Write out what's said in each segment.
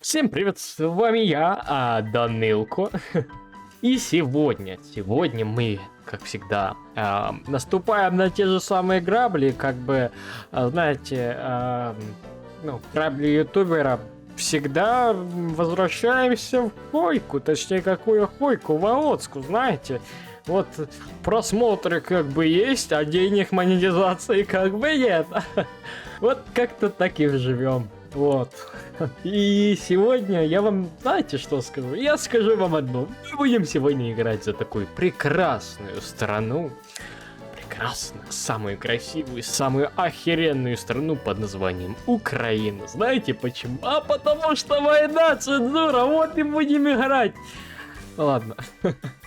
Всем привет, с вами я, Данилко. И сегодня мы, как всегда, наступаем на те же самые грабли, как бы, знаете, грабли ютубера. Всегда возвращаемся в Хойку, точнее, какую Хойку, в Володску, знаете. Вот просмотры как бы есть, а денег монетизации как бы нет. Вот как-то так и живем. Вот. И сегодня я вам, знаете, что скажу? Я скажу вам одно. Мы будем сегодня играть за такую прекрасную страну. Прекрасную, самую красивую, самую охеренную страну под названием Украина. Знаете почему? А потому что война, цензура, вот и будем играть. Ладно.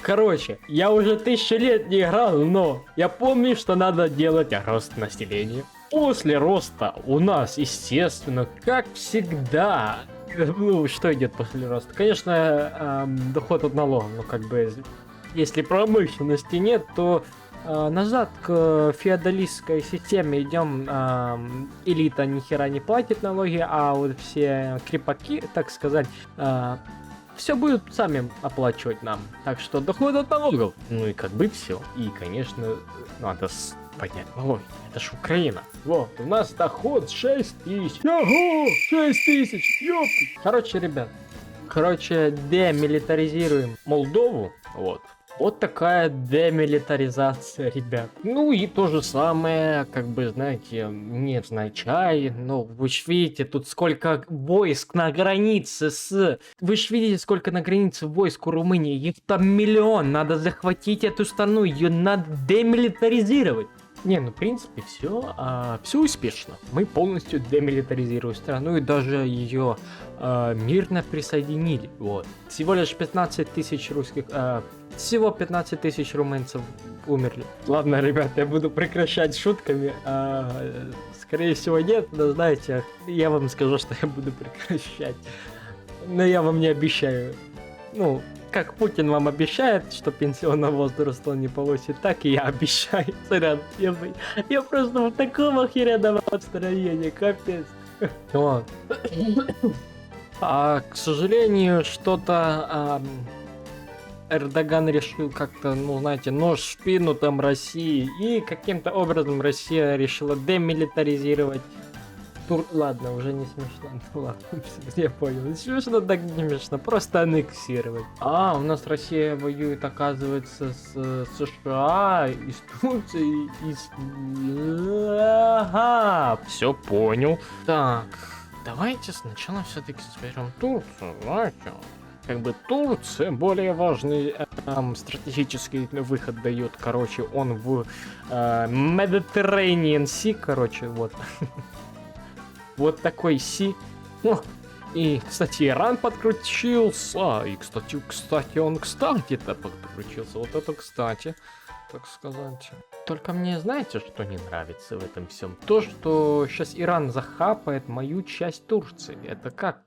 Короче, я уже 1000 лет не играл, но я помню, что надо делать рост населения. После роста у нас, естественно, как всегда, ну, что идет после роста? Конечно, доход от налога, но как бы, если промышленности нет, то назад к феодалистской системе идем. Элита ни хера не платит налоги, а вот все крепаки, так сказать, все будут сами оплачивать нам. Так что доход от налогов, ну и как бы все. И, конечно, надо поднять налоги. Это ж Украина. Вот, у нас доход 6000. Ого, 6000, ёпты. Короче, ребят, демилитаризируем Молдову. Вот такая демилитаризация, ребят. Ну и то же самое, как бы, знаете, невзначай, но вы ж видите, тут сколько войск на границе с... Вы ж видите, сколько на границе войск у Румынии. Их там миллион, надо захватить эту страну, ее надо демилитаризировать. Не, ну в принципе все успешно. Мы полностью демилитаризируем страну и даже ее мирно присоединили. Вот. Всего лишь 15 тысяч русских... всего 15 тысяч румынцев умерли. Ладно, ребят, я буду прекращать шутками. Скорее всего нет, но знаете, я вам скажу, что я буду прекращать. Но я вам не обещаю. Ну, как Путин вам обещает, что пенсионный возраст он не повысит, так и я обещаю. Сорян, я просто в таком охеренном настроении, капец. Вот. К сожалению, что-то Эрдоган решил как-то, ну, знаете, нож в спину там России, и каким-то образом Россия решила демилитаризировать. Ладно, уже не смешно. Ну ладно, я понял. Не смешно, так не смешно. Просто аннексировать. У нас Россия воюет, оказывается, с США, и с Турцией, и с... Ага, все понял. Так, давайте сначала все-таки соберем Турцию, знаете. Как бы Турция более важный стратегический выход дает. Короче, он в Mediterranean Sea, короче, вот. Вот такой Си. И, кстати, Иран подключился. И, кстати, он кстати-то подключился. Вот это, кстати, так сказать. Только мне, знаете, что не нравится в этом всем? То, что сейчас Иран захапает мою часть Турции. Это как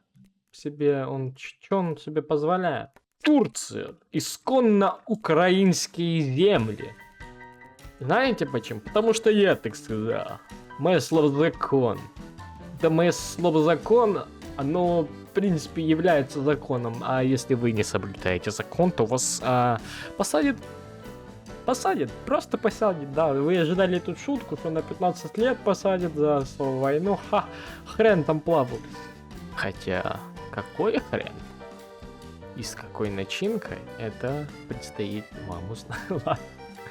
себе что он себе позволяет? Турция. Исконно украинские земли. Знаете почему? Потому что я так сказал. Мое слово закон. Да, мое слово закон, оно в принципе является законом, а если вы не соблюдаете закон, то вас посадят, просто посадят, да, вы ожидали эту шутку, что на 15 лет посадят за слово войну, хрен там плавал. Хотя, какой хрен? И с какой начинкой, это предстоит вам узнать. Ладно,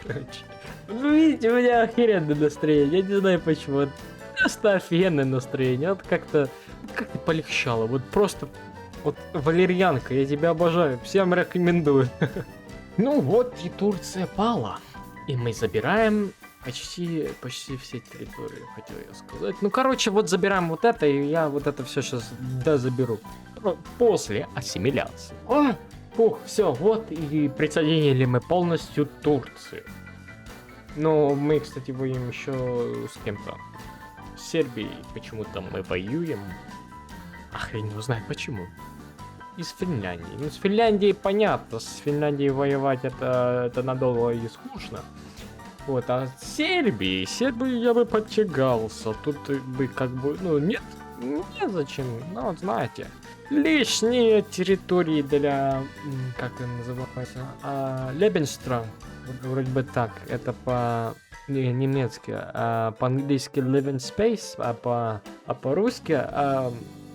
короче. Вы видите, у меня охеренное настроение, я не знаю почему. Просто офигенное настроение, вот как-то полегчало, вот просто, вот валерьянка, я тебя обожаю, всем рекомендую. Ну вот и Турция пала, и мы забираем почти все территории, хотел я сказать. Ну короче, вот забираем вот это, и я вот это все сейчас заберу. После ассимиляции. Все, вот и присоединили мы полностью Турцию. Но мы, кстати, воюем еще с кем-то. С Сербией почему-то мы воюем. Хрен его знает почему. И с Финляндией. Ну, с Финляндией понятно. С Финляндией воевать это надолго и скучно. Вот, а с Сербией я бы подтягался. Тут бы как бы, ну, нет незачем, ну вот знаете. Лишние территории для, как это называется, Лебенстра. Вроде бы так, это немецки, по-английски living space, по-русски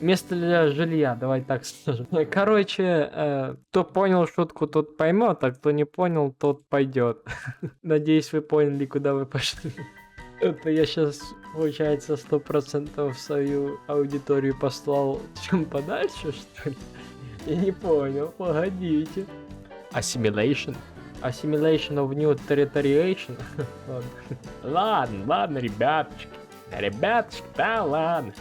место для жилья, давай так скажем. Короче, кто понял шутку, тот поймет, а кто не понял, тот пойдет. Надеюсь, вы поняли, куда вы пошли. Это я сейчас, получается, 100% свою аудиторию послал чем подальше, что ли? Я не понял, погодите. Assimilation? Assimilation of new territoriation? Ладно, ребяточки. Ребяточки, да ладно.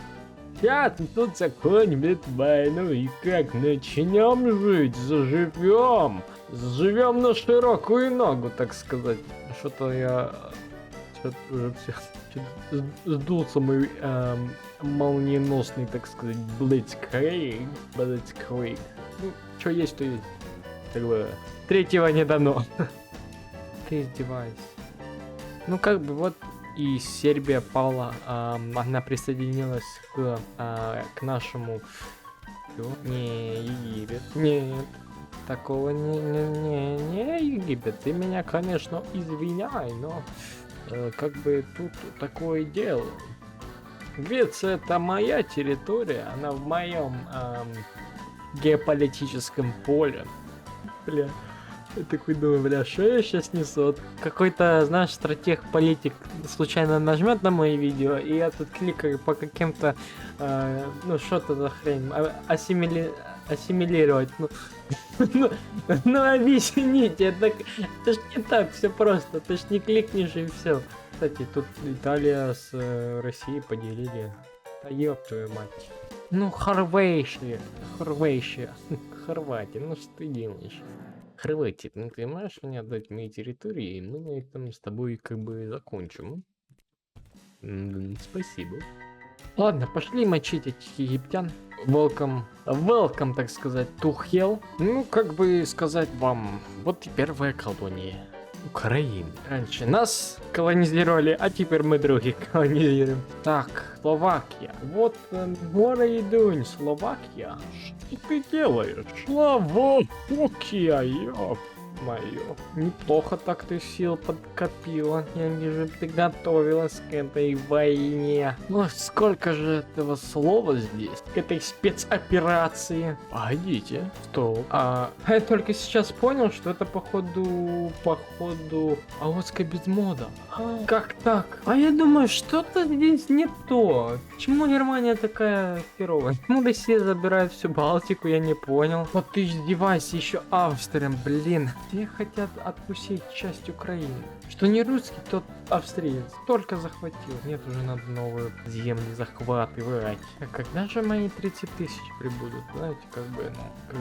Сейчас тут закончим эту войну и как начнем жить, заживем. Заживем на широкую ногу, так сказать. Что-то я... Что-то уже все... Сдулся мой молниеносный, так сказать, Blitzkrieg. Ну, что есть, то есть. Как бы... Третьего не дано. Ты издеваешься. Ну, как бы вот и Сербия пала, она присоединилась к нашему... Не, Египет. Нет, такого не Египет. Ты меня, конечно, извиняй, но как бы тут такое дело. Греция это моя территория, она в моем геополитическом поле. Бля. Я такой думаю, бля, что я сейчас несу? Вот какой-то, знаешь, стратег-политик случайно нажмет на мои видео, и я тут кликаю по каким-то, ну, что-то за хрень, ассимилировать, ну, объясните, это ж не так все просто, ты ж не кликнешь и все. Кстати, тут Италия с Россией поделили, а ёб твою мать. Ну, Хорватия, Хорватия, ну что ты делаешь? Хорватия, ну ты можешь мне отдать мои территории, и мы на этом с тобой как бы закончим. Спасибо. Ладно, пошли мочить этих египтян. Welcome, так сказать, to hell. Ну, как бы сказать вам, вот и первая колония Украины. Раньше нас колонизировали, а теперь мы других колонизируем. Так, Словакия. Вот, what are you doing, Словакия? Что ты делаешь? Словакия, ёп моё. Неплохо так ты сил подкопила. Я вижу, ты готовилась к этой войне. Ну, сколько же этого слова здесь? К этой спецоперации. Погодите, стоп. Я только сейчас понял, что это походу, Аоска без мода. Как так? А я думаю, что-то здесь не то. Почему Германия такая херовая? Почему Россия забирает всю Балтику, я не понял. Вот ты издевайся, еще Австрия, блин. Все хотят откусить часть Украины. Что не русский, тот австриец. Только захватил. Нет, уже надо новые земли захватывать. А когда же мои 30 тысяч прибудут? Знаете, как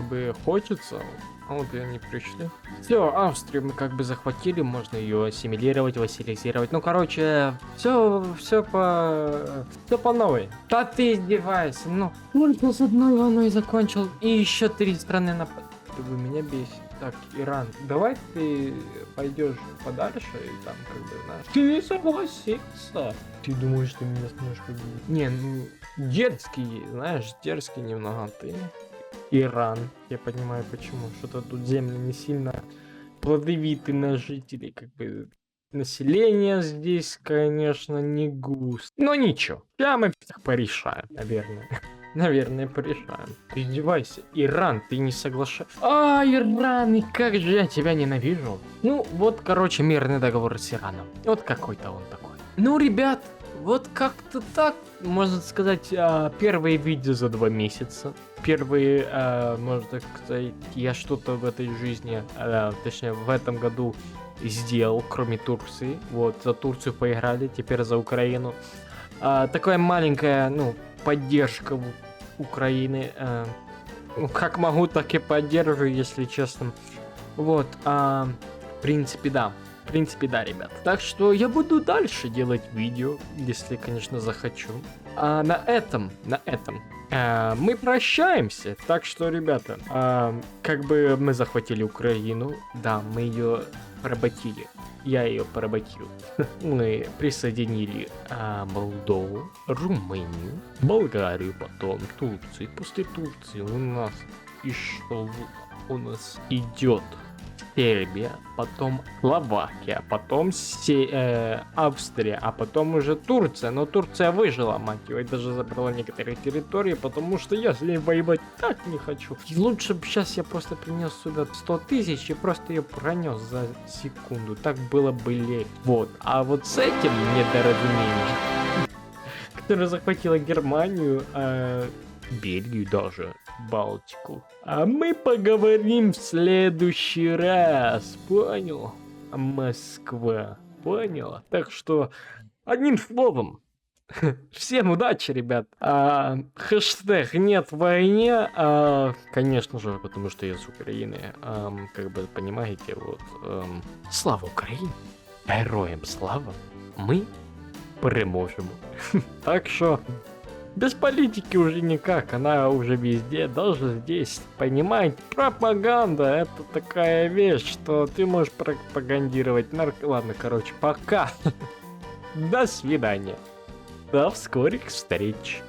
бы хочется. А вот и они пришли. Все, Австрию мы как бы захватили, можно ее ассимилировать, вассализировать. Ну, короче, все по новой. Да ты издевайся, ну. Только с одной войной закончил, и еще 3 страны напали. Вы меня бесит. Так, Иран, давай ты пойдешь подальше и там как бы, знаешь. Ты не согласился. Ты думаешь, ты меня сможешь победить? Не, ну, дерзкий, знаешь, дерзкий немного ты. Иран, я понимаю почему. Что-то тут земли не сильно плодовиты на жителей, как бы. Население здесь, конечно, не густо. Но ничего, сейчас мы всех порешаем, наверное. Наверное, порешаем. Ты издевайся. Иран, ты не соглашаешься. Иран, и как же я тебя ненавижу. Ну, вот, короче, мирный договор с Ираном. Вот какой-то он такой. Ну, ребят, вот как-то так, можно сказать, первые видео за 2 месяца. Первые, можно так сказать, я что-то в этой жизни, точнее, в этом году сделал, кроме Турции. Вот, за Турцию поиграли, теперь за Украину. Такая маленькая, ну, поддержка Украины. Ну, как могу, так и поддерживаю, если честно. Вот, в принципе, да. В принципе, да, ребят. Так что я буду дальше делать видео, если, конечно, захочу. На этом Мы прощаемся. Так что, ребята, как бы мы захватили Украину. Да, мы ее поработили. Я ее поработил. Мы присоединили Молдову, Румынию, Болгарию, потом Турцию. После Турции у нас идет Сербия, потом Словакия, потом Австрия, а потом уже Турция. Но Турция выжила, мать его, и даже забрала некоторые территории, потому что я с ней воевать так не хочу. И лучше бы сейчас я просто принес сюда 100 тысяч и просто ее пронес за секунду. Так было бы легче. Вот. А вот с этим недоразумением, которое захватило Германию, Бельгию даже, Балтику. А мы поговорим в следующий раз, понял? Москва, поняла? Так что, одним словом, всем удачи, ребят. Хэштег нет войне, конечно же, потому что я с Украины, как бы понимаете, вот, слава Украине, героям слава, мы переможемо. Так что, без политики уже никак, она уже везде, даже здесь. Понимаете, пропаганда это такая вещь, что ты можешь пропагандировать Ладно, короче, пока. До свидания. До скорых встреч.